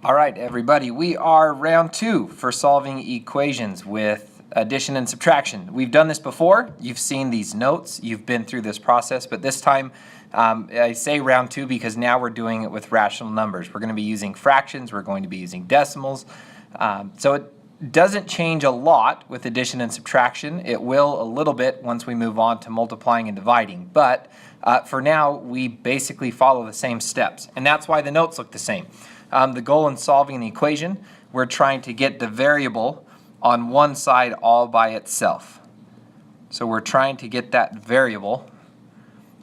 All right, everybody, we are round 2 for solving equations with addition and subtraction. We've done this before. You've seen these notes. You've been through this process, but this time I say round 2 because now we're doing it with rational numbers. We're going to be using fractions. We're going to be using decimals. So it doesn't change a lot with addition and subtraction. It will a little bit once we move on to multiplying and dividing, but for now we basically follow the same steps, and that's why the notes look the same. The goal in solving the equation, we're trying to get the variable on one side all by itself. So we're trying to get that variable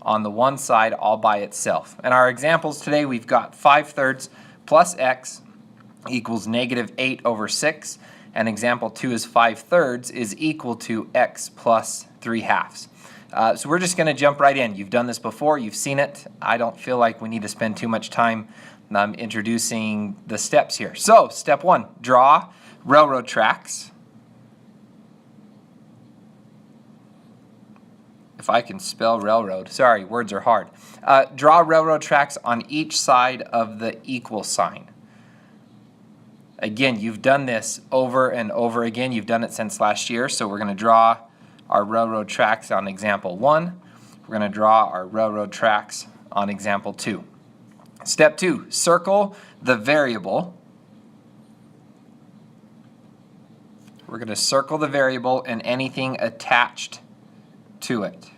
on the one side all by itself. And our examples today, we've got 5/3 plus x equals -8/6. And example 2 is 5/3 is equal to x plus 3/2. So we're just going to jump right in. You've done this before. You've seen it. I don't feel like we need to spend too much time introducing the steps here. So step 1, draw railroad tracks. If I can spell railroad, sorry, words are hard. Draw railroad tracks on each side of the equal sign. Again, you've done this over and over again. You've done it since last year, so we're going to draw our railroad tracks on example 1. We're going to draw our railroad tracks on example 2. Step 2, circle the variable. We're going to circle the variable and anything attached to it.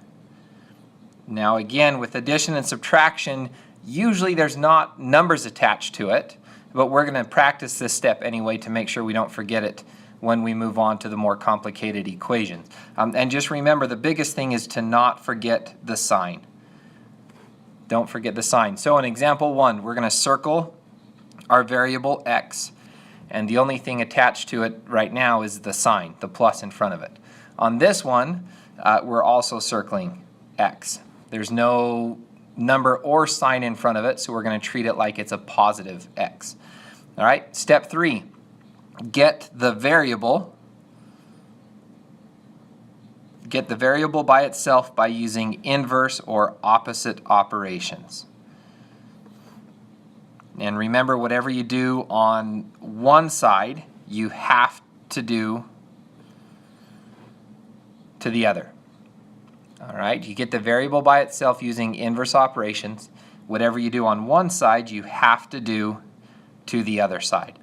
Now again, with addition and subtraction, usually there's not numbers attached to it, but we're going to practice this step anyway to make sure we don't forget it when we move on to the more complicated equations. And just remember, the biggest thing is to not forget the sign. Don't forget the sign. So in example 1, we're going to circle our variable x, and the only thing attached to it right now is the sign, the plus in front of it. On this one, we're also circling x. There's no number or sign in front of it, so we're going to treat it like it's a positive x. All right, step 3, get the variable by itself by using inverse or opposite operations. And remember, whatever you do on one side, you have to do to the other. All right, you get the variable by itself using inverse operations. Whatever you do on one side, you have to do to the other side.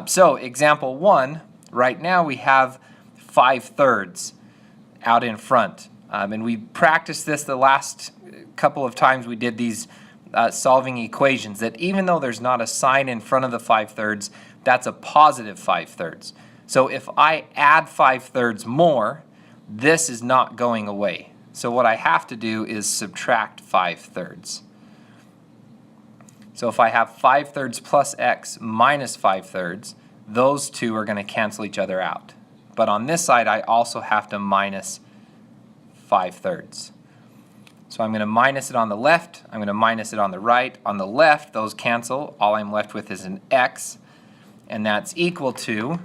So example 1, right now we have 5/3 out in front. And we practiced this the last couple of times we did these solving equations, that even though there's not a sign in front of the 5/3, that's a positive 5/3. So if I add 5/3 more, this is not going away. So what I have to do is subtract 5/3. So if I have 5/3 plus x minus 5/3, those two are going to cancel each other out. But on this side, I also have to minus 5/3. So I'm going to minus it on the left. I'm going to minus it on the right. On the left, those cancel. All I'm left with is an x, and that's equal to,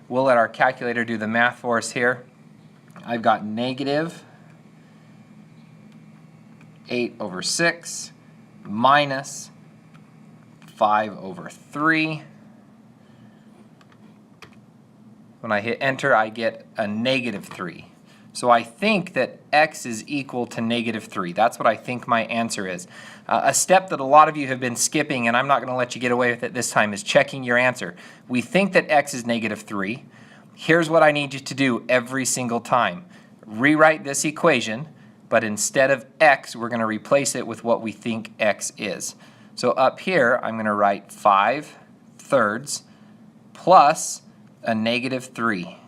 we'll let our calculator do the math for us here. I've got -8/6 minus 5/3. When I hit enter, I get a -3. So I think that x is equal to -3. That's what I think my answer is. A step that a lot of you have been skipping, and I'm not going to let you get away with it this time, is checking your answer. We think that x is -3. Here's what I need you to do every single time. Rewrite this equation, but instead of x, we're going to replace it with what we think x is. So up here, I'm going to write 5/3 plus a -3.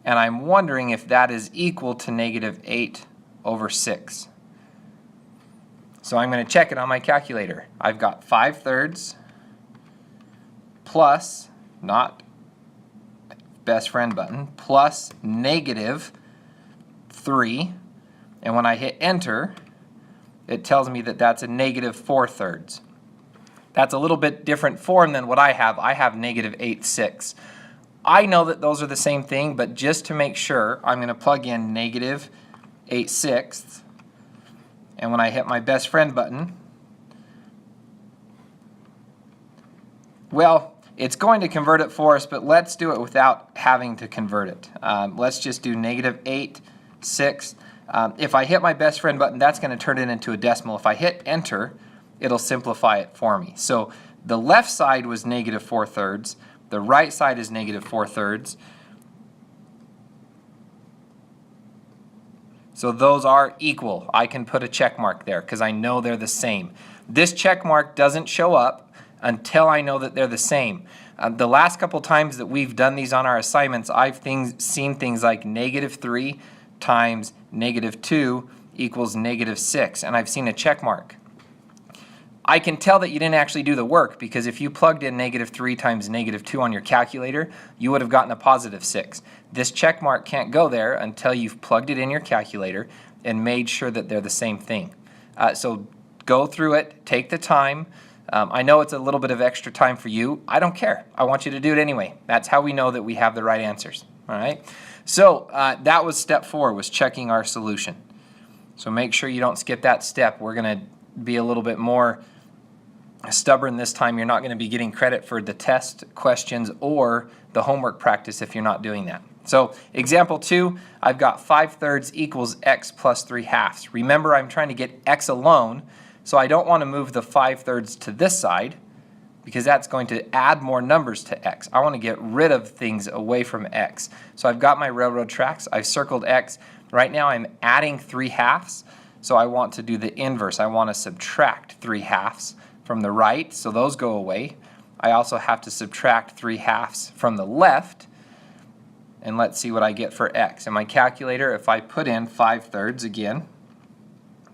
And I'm wondering if that is equal to -8/6. So I'm going to check it on my calculator. I've got 5/3 plus, not best friend button, plus -3. And when I hit enter, it tells me that that's a -4/3. That's a little bit different form than what I have. I have -8/6. I know that those are the same thing, but just to make sure, I'm going to plug in -8/6. And when I hit my best friend button, Well, it's going to convert it for us, but let's do it without having to convert it. Let's just do -8 sixths. If I hit my best friend button, that's going to turn it into a decimal. If I hit enter, it'll simplify it for me. So the left side was -4 thirds. The right side is -4 thirds. So those are equal. I can put a check mark there because I know they're the same. This check mark doesn't show up until I know that they're the same. The last couple times that we've done these on our assignments, I've seen things like -3 times -2 equals -6, and I've seen a check mark. I can tell that you didn't actually do the work because if you plugged in -3 times -2 on your calculator, you would have gotten a +6. This check mark can't go there until you've plugged it in your calculator and made sure that they're the same thing. So go through it, take the time. I know it's a little bit of extra time for you. I don't care. I want you to do it anyway. That's how we know that we have the right answers. All right. So that was step 4, was checking our solution. So make sure you don't skip that step. We're going to be a little bit more stubborn this time. You're not going to be getting credit for the test questions or the homework practice if you're not doing that. So example 2, I've got 5/3 equals x plus 3/2. Remember, I'm trying to get x alone, so I don't want to move the 5/3 to this side because that's going to add more numbers to x. I want to get rid of things away from x. So I've got my railroad tracks. I've circled x. Right now I'm adding 3/2, so I want to do the inverse. I want to subtract 3/2 from the right, so those go away. I also have to subtract 3/2 from the left, and let's see what I get for x. In my calculator, if I put in 5/3 again,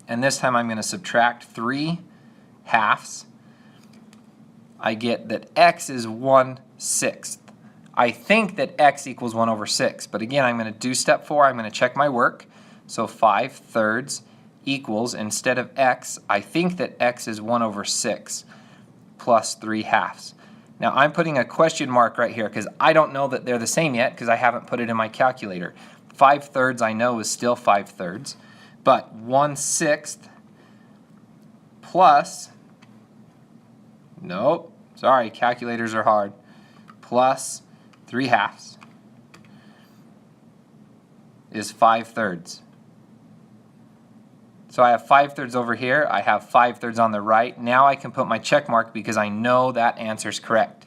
and this time I'm going to subtract 3/2, I get that x is 1/6. I think that x equals 1/6, but again, I'm going to do step 4. I'm going to check my work. So 5/3 equals, instead of x, I think that x is 1/6 plus 3/2. Now I'm putting a question mark right here because I don't know that they're the same yet because I haven't put it in my calculator. 5/3 I know is still 5/3, but 1/6 plus, nope, sorry, calculators are hard, plus 3/2 is 5/3. So I have 5/3 over here, I have 5/3 on the right. Now I can put my check mark because I know that answer is correct.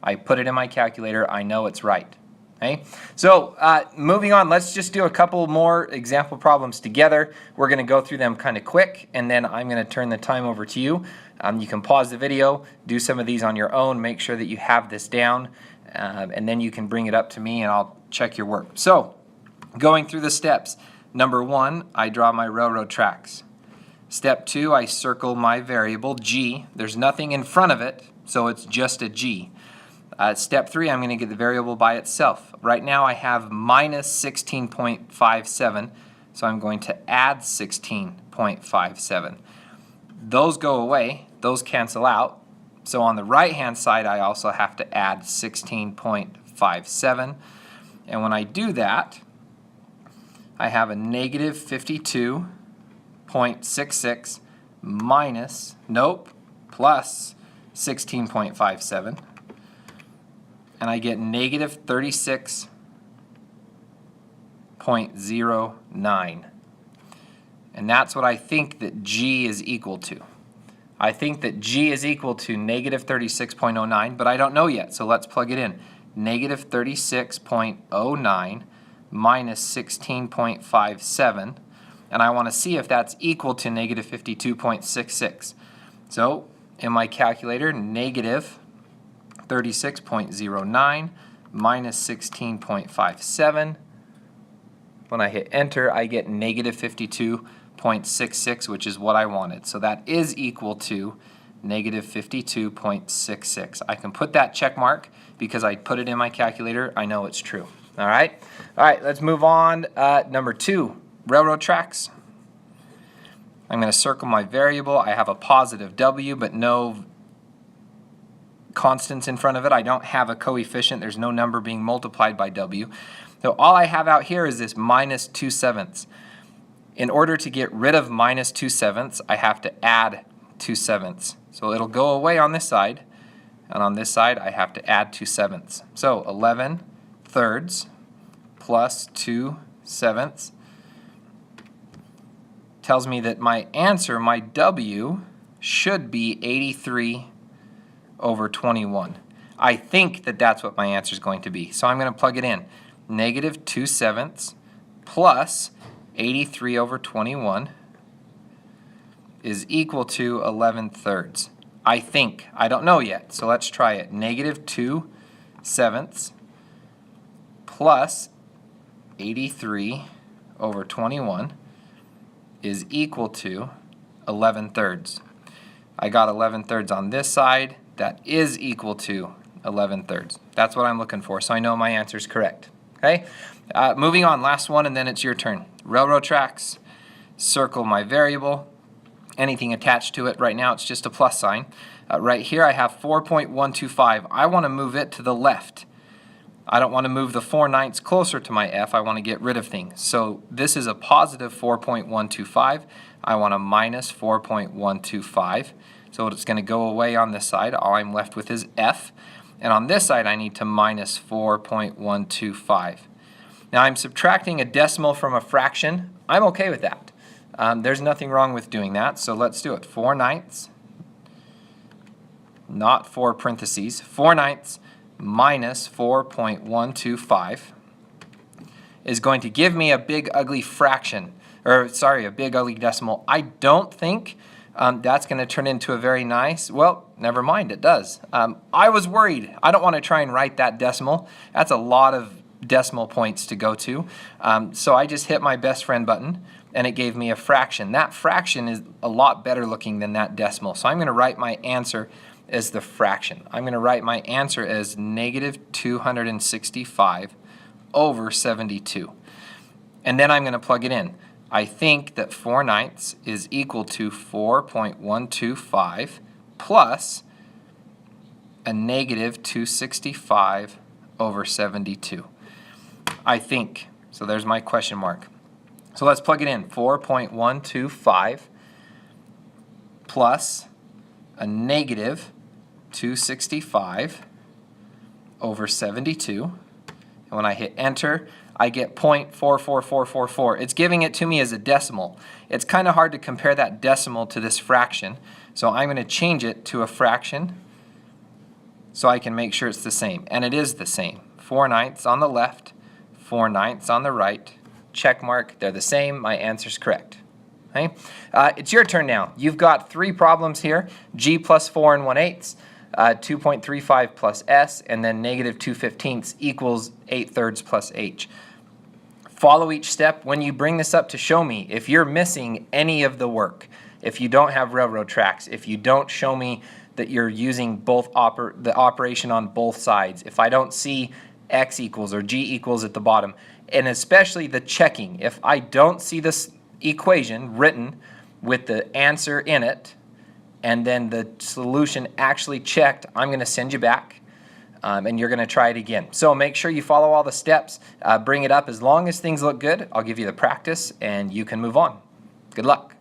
I put it in my calculator, I know it's right. Okay? So moving on, let's just do a couple more example problems together. We're going to go through them kind of quick, and then I'm going to turn the time over to you. You can pause the video, do some of these on your own, make sure that you have this down, and then you can bring it up to me and I'll check your work. So going through the steps. Number 1, I draw my railroad tracks. Step 2, I circle my variable g. There's nothing in front of it, so it's just a g. Step 3, I'm going to get the variable by itself. Right now I have minus 16.57, so I'm going to add 16.57. Those go away, those cancel out. So on the right hand side I also have to add 16.57, and when I do that, I have a -52.66 minus, nope, plus 16.57, and I get -36.09. And that's what I think that g is equal to. I think that g is equal to -36.09, but I don't know yet, so let's plug it in. -36.09 minus 16.57, and I want to see if that's equal to -52.66. So in my calculator, -36.09 minus 16.57. When I hit enter, I get -52.66, which is what I wanted. So that is equal to -52.66. I can put that check mark because I put it in my calculator. I know it's true. All right, let's move on. Number 2, railroad tracks. I'm going to circle my variable. I have a positive w, but no constants in front of it. I don't have a coefficient. There's no number being multiplied by w. So all I have out here is this minus 2/7. In order to get rid of minus 2/7, I have to add 2/7. So it'll go away on this side, and on this side I have to add 2/7. So 11/3 plus 2/7 tells me that my answer, my W, should be 83/21. I think that that's what my answer is going to be. So I'm going to plug it in. Negative 2/7 plus 83/21 is equal to 11/3. I think. I don't know yet. So let's try it. Negative 2/7 plus 83/21 is equal to 11/3. I got 11/3 on this side. That is equal to 11/3. That's what I'm looking for, so I know my answer is correct. Okay? Moving on, last one, and then it's your turn. Railroad tracks. Circle my variable. Anything attached to it, right now it's just a plus sign. Right here I have 4.125. I want to move it to the left. I don't want to move the 4/9 closer to my F. I want to get rid of things. So this is a positive 4.125. I want a minus 4.125. So it's going to go away on this side. All I'm left with is F. And on this side I need to minus 4.125. Now I'm subtracting a decimal from a fraction. I'm okay with that. There's nothing wrong with doing that. So let's do it. 4/9, not 4 parentheses, 4/9 minus 4.125 is going to give me a big ugly fraction, or sorry, a big ugly decimal. I don't think that's going to turn into a very nice, well, never mind, it does. I was worried. I don't want to try and write that decimal. That's a lot of decimal points to go to. So I just hit my best friend button and it gave me a fraction. That fraction is a lot better looking than that decimal. So I'm going to write my answer as the fraction. I'm going to write my answer as negative 265/72. And then I'm going to plug it in. I think that 4/9 is equal to 4.125 plus a negative 265/72. I think. So there's my question mark. So let's plug it in. 4.125 plus a negative 265/72. And when I hit enter, I get 0.44444. It's giving it to me as a decimal. It's kind of hard to compare that decimal to this fraction. So I'm going to change it to a fraction so I can make sure it's the same. And it is the same. 4/9 on the left, 4/9 on the right. Check mark. They're the same. My answer's correct. Okay? It's your turn now. You've got 3 problems here. G plus 4 1/8. 2.35 plus S, and then negative 2/15 equals 8/3 plus H. Follow each step. When you bring this up to show me, if you're missing any of the work, if you don't have railroad tracks, if you don't show me that you're using both the operation on both sides, if I don't see X equals or G equals at the bottom, and especially the checking, if I don't see this equation written with the answer in it, and then the solution actually checked, I'm going to send you back, and you're going to try it again. So make sure you follow all the steps, bring it up. As long as things look good, I'll give you the practice, and you can move on. Good luck.